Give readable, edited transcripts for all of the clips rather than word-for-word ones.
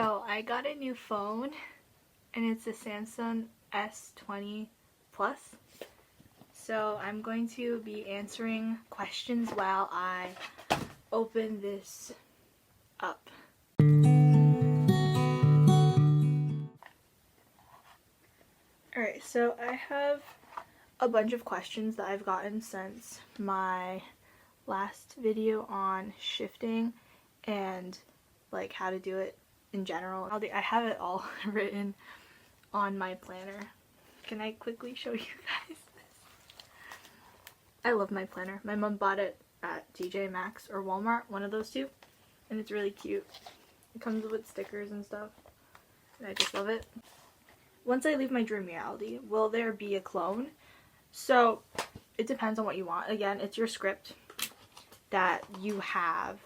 So I got a new phone and it's a Samsung S20 Plus. So I'm going to be answering questions while I open this up. Alright, so I have a bunch of questions that I've gotten since my last video on shifting and like how to do it in general. I have it all written on my planner. Can I quickly show you guys this? I love my planner. My mom bought it at TJ Maxx or Walmart, one of those two, and it's really cute. It comes with stickers and stuff, and I just love it. Once I leave my dream reality, will there be a clone? So it depends on what you want. Again, it's your script that you have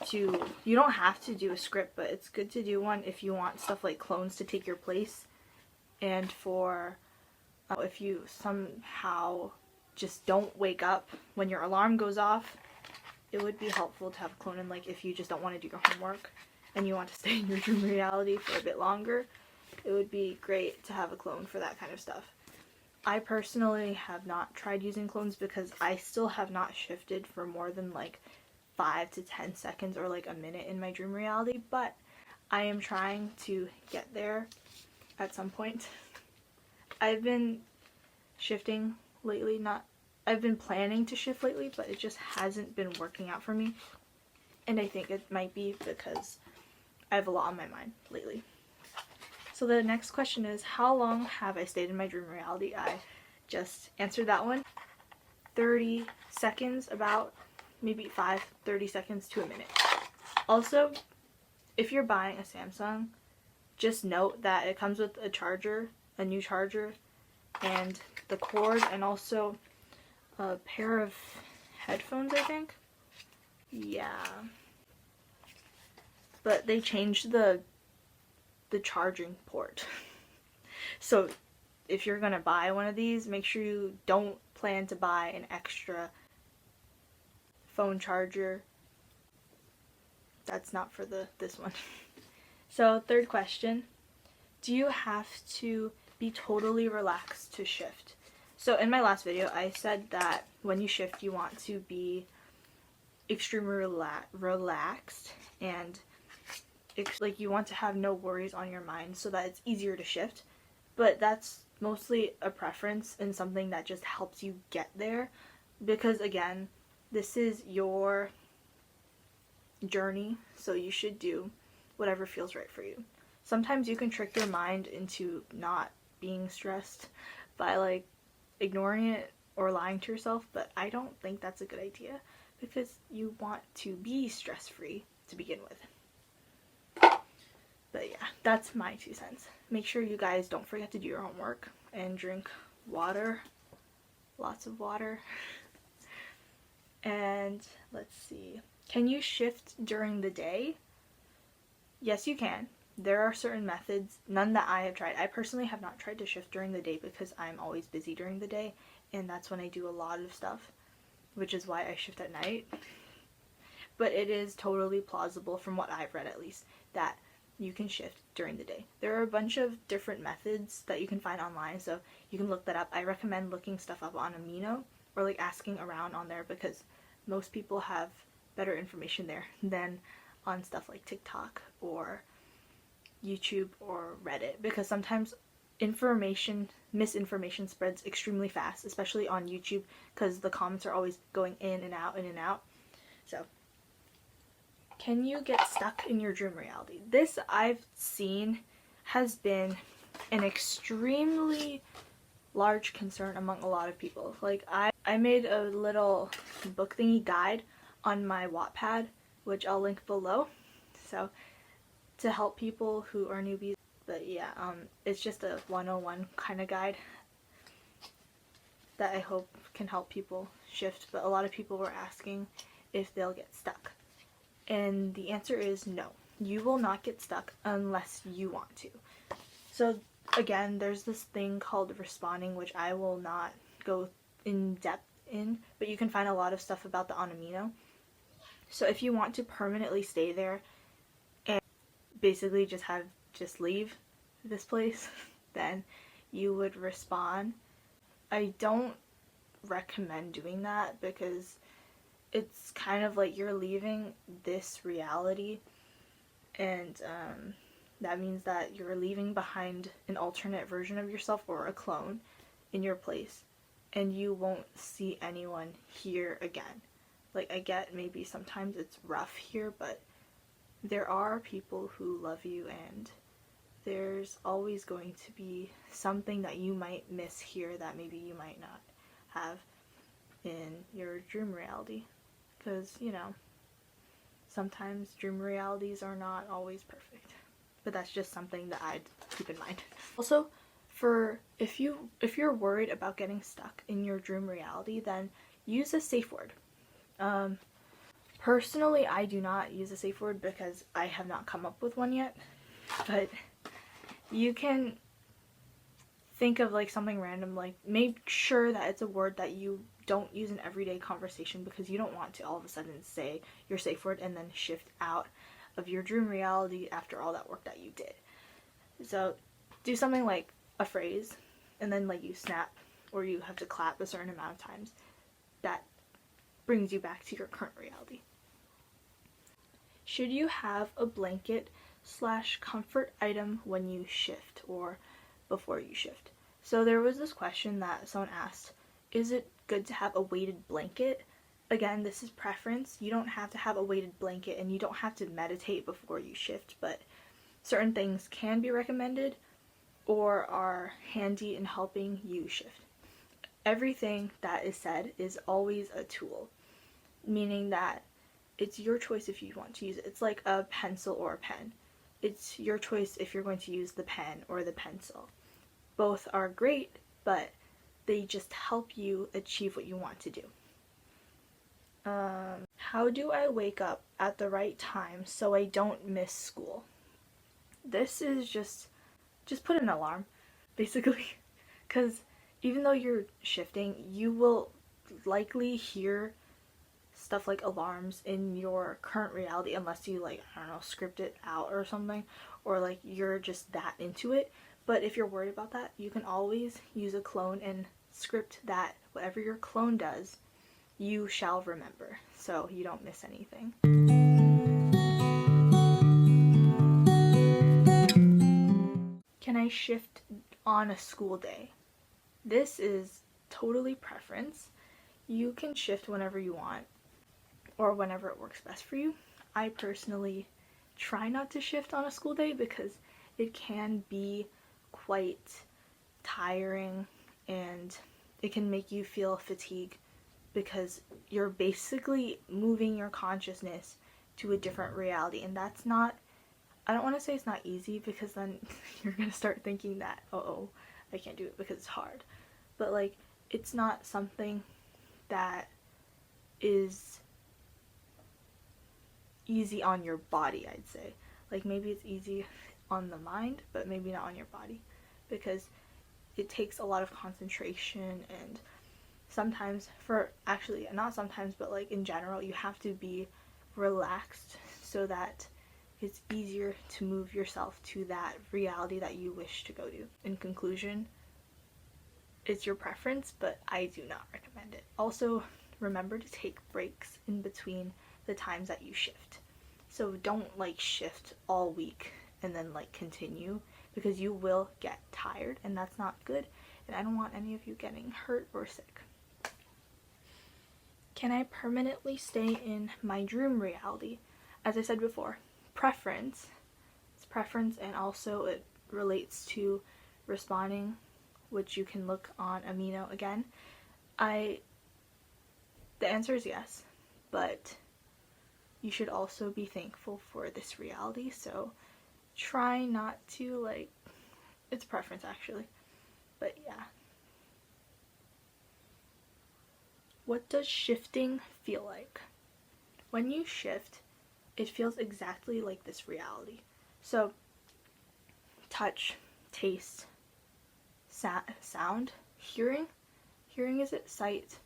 to, you don't have to do a script, but it's good to do one if you want stuff like clones to take your place, and for if you somehow just don't wake up when your alarm goes off, it would be helpful to have a clone. And like if you just don't want to do your homework and you want to stay in your dream reality for a bit longer, it would be great to have a clone for that kind of stuff. I personally have not tried using clones because I still have not shifted for more than like 5 to 10 seconds or like a minute in my dream reality, but I am trying to get there at some point. I've been shifting lately, I've been planning to shift lately, but it just hasn't been working out for me, and I think it might be because I have a lot on my mind lately. So the next question is, how long have I stayed in my dream reality? I just answered that one. 30 seconds, about maybe 30 seconds to a minute. Also, if you're buying a Samsung, just note that it comes with a charger, a new charger, and the cord, and also a pair of headphones, I think. Yeah. But they changed the charging port. So if you're gonna buy one of these, make sure you don't plan to buy an extra phone charger. That's not for this one. So third question, do you have to be totally relaxed to shift? So in my last video I said that when you shift you want to be extremely relaxed, and like you want to have no worries on your mind so that it's easier to shift. But that's mostly a preference and something that just helps you get there, because again, this is your journey, so you should do whatever feels right for you. Sometimes you can trick your mind into not being stressed by like ignoring it or lying to yourself, but I don't think that's a good idea, because you want to be stress-free to begin with. But yeah, that's my 2 cents. Make sure you guys don't forget to do your homework and drink water, lots of water. And let's see, can you shift during the day? Yes, you can. There are certain methods, none that I have tried. I personally have not tried to shift during the day because I'm always busy during the day, and that's when I do a lot of stuff, which is why I shift at night. But it is totally plausible, from what I've read at least, that you can shift during the day. There are a bunch of different methods that you can find online, so you can look that up. I recommend looking stuff up on Amino or like asking around on there, because most people have better information there than on stuff like TikTok or YouTube or Reddit, because sometimes misinformation spreads extremely fast, especially on YouTube, because the comments are always going in and out, in and out. So can you get stuck in your dream reality? This I've seen has been an extremely large concern among a lot of people. Like I made a little book thingy guide on my Wattpad, which I'll link below, so to help people who are newbies. But yeah, it's just a 101 kind of guide that I hope can help people shift. But a lot of people were asking if they'll get stuck, and the answer is no. You will not get stuck unless you want to. So again, there's this thing called responding, which I will not go in depth in, but you can find a lot of stuff about the on Amino. So if you want to permanently stay there and basically just leave this place, then you would respond. I don't recommend doing that because it's kind of like you're leaving this reality, and that means that you're leaving behind an alternate version of yourself or a clone in your place, and you won't see anyone here again. Like, I get maybe sometimes it's rough here, but there are people who love you, and there's always going to be something that you might miss here that maybe you might not have in your dream reality. Because, you know, sometimes dream realities are not always perfect. But that's just something that I'd keep in mind. Also, if you're worried about getting stuck in your dream reality, then use a safe word. Personally, I do not use a safe word because I have not come up with one yet. But you can think of like something random, like make sure that it's a word that you don't use in everyday conversation, because you don't want to all of a sudden say your safe word and then shift out of your dream reality after all that work that you did. So do something like a phrase, and then like you snap or you have to clap a certain amount of times. That brings you back to your current reality. Should you have a blanket / comfort item when you shift or before you shift? So there was this question that someone asked, is it good to have a weighted blanket? Again, this is preference. You don't have to have a weighted blanket, and you don't have to meditate before you shift, but certain things can be recommended or are handy in helping you shift. Everything that is said is always a tool, meaning that it's your choice if you want to use it. It's like a pencil or a pen. It's your choice if you're going to use the pen or the pencil. Both are great, but they just help you achieve what you want to do. How do I wake up at the right time so I don't miss school? This is just put an alarm, basically, because even though you're shifting, you will likely hear stuff like alarms in your current reality, unless you, like, I don't know, script it out or something, or like you're just that into it. But if you're worried about that, you can always use a clone and script that whatever your clone does, you shall remember, so you don't miss anything. Can I shift on a school day? This is totally preference. You can shift whenever you want, or whenever it works best for you. I personally try not to shift on a school day because it can be quite tiring, and it can make you feel fatigue because you're basically moving your consciousness to a different reality, and that's not, I don't want to say it's not easy, because then you're going to start thinking that, I can't do it because it's hard. But like, it's not something that is easy on your body, I'd say. Like, maybe it's easy on the mind, but maybe not on your body, because it takes a lot of concentration, and sometimes, not sometimes, but like in general, you have to be relaxed so that it's easier to move yourself to that reality that you wish to go to. In conclusion, it's your preference, but I do not recommend it. Also, remember to take breaks in between the times that you shift. So don't like shift all week and then like continue, because you will get tired, and that's not good, and I don't want any of you getting hurt or sick. Can I permanently stay in my dream reality? As I said before, preference. It's preference, and also it relates to responding, which you can look on Amino again. The answer is yes, but you should also be thankful for this reality, so try not to, like, it's preference actually, but yeah. What does shifting feel like? When you shift, it feels exactly like this reality. So, touch, taste, sound, hearing is it? Sight,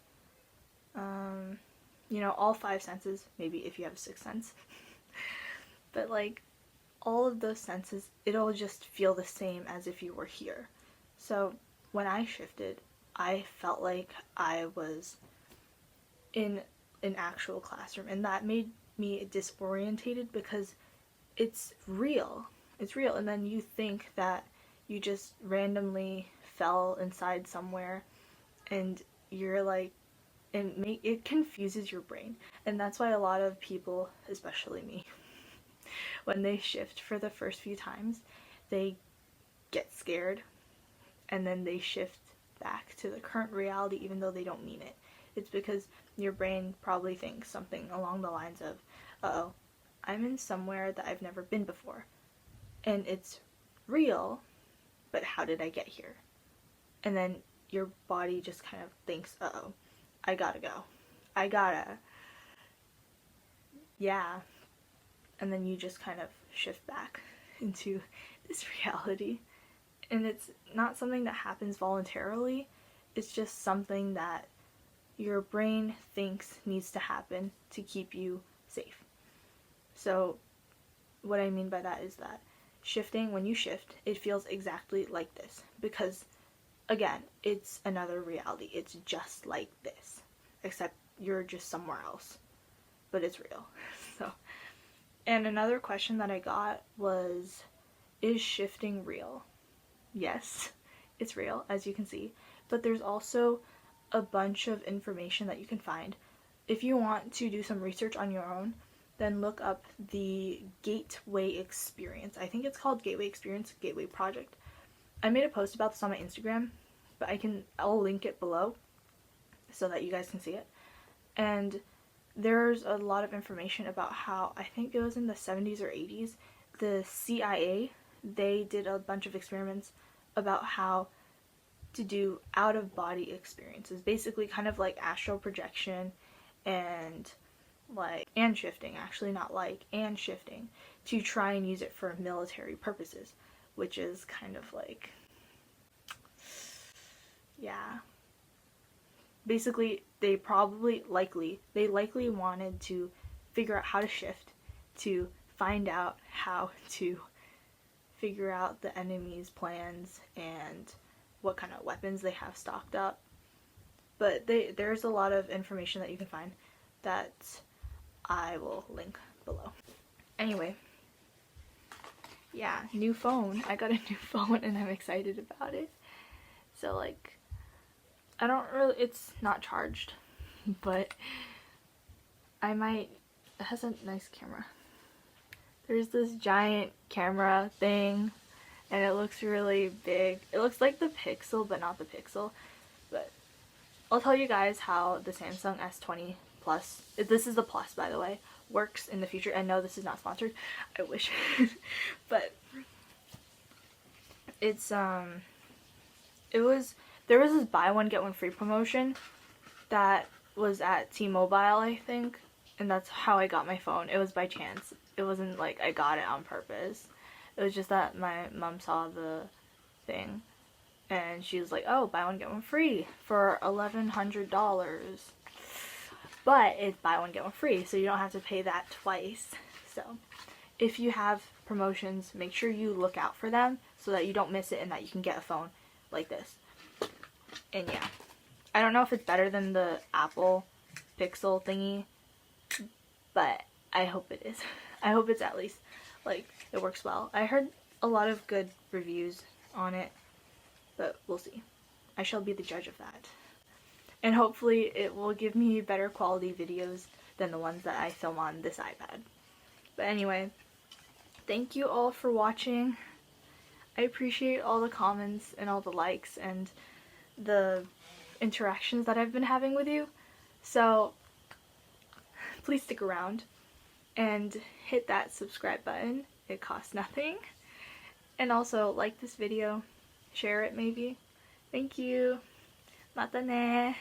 all 5 senses, maybe if you have a 6th sense. But like, all of those senses, it'll just feel the same as if you were here. So when I shifted, I felt like I was in an actual classroom, and that made me disorientated because it's real. It's real, and then you think that you just randomly fell inside somewhere, and you're like, it confuses your brain. And that's why a lot of people, especially me, when they shift for the first few times, they get scared, and then they shift back to the current reality even though they don't mean it. It's because your brain probably thinks something along the lines of, uh-oh, I'm in somewhere that I've never been before. And it's real, but how did I get here? And then your body just kind of thinks, uh-oh, I gotta go. I gotta. Yeah. And then you just kind of shift back into this reality. And it's not something that happens voluntarily. It's just something that your brain thinks needs to happen to keep you safe. So what I mean by that is that shifting, when you shift, it feels exactly like this. Because, again, it's another reality. It's just like this. Except you're just somewhere else. But it's real. So, and another question that I got was, is shifting real? Yes, it's real, as you can see. But there's also a bunch of information that you can find. If you want to do some research on your own, then look up the Gateway Experience. I think it's called Gateway Experience, Gateway Project. I made a post about this on my Instagram, but I'll link it below so that you guys can see it. And there's a lot of information about how, I think it was in the 70s or 80s, the CIA, they did a bunch of experiments about how to do out-of-body experiences, basically kind of like astral projection and shifting, actually not like, and shifting, to try and use it for military purposes, which is kind of like, yeah. Basically, they likely wanted to figure out how to shift, to find out how to figure out the enemy's plans and what kind of weapons they have stocked up. But there's a lot of information that you can find that I will link below. Anyway, yeah, new phone. I got a new phone and I'm excited about it. So like, it's not charged, but it has a nice camera. There's this giant camera thing, and it looks really big. It looks like the Pixel, but not the Pixel. But I'll tell you guys how the Samsung S20 Plus, this is the Plus by the way, works in the future. And no, this is not sponsored. I wish. But it's, there was this buy one get one free promotion that was at T-Mobile, I think, and that's how I got my phone. It was by chance. It wasn't like I got it on purpose. It was just that my mom saw the thing and she was like, oh, buy one get one free for $1,100. But it's buy one get one free, so you don't have to pay that twice. So if you have promotions, make sure you look out for them so that you don't miss it and that you can get a phone like this. And yeah, I don't know if it's better than the Apple Pixel thingy, but I hope it is. I hope it's at least, like, it works well. I heard a lot of good reviews on it, but we'll see. I shall be the judge of that. And hopefully it will give me better quality videos than the ones that I film on this iPad. But anyway, thank you all for watching. I appreciate all the comments and all the likes and the interactions that I've been having with you. So please stick around and hit that subscribe button. It costs nothing. And also like this video, share it maybe. Thank you. Mata ne.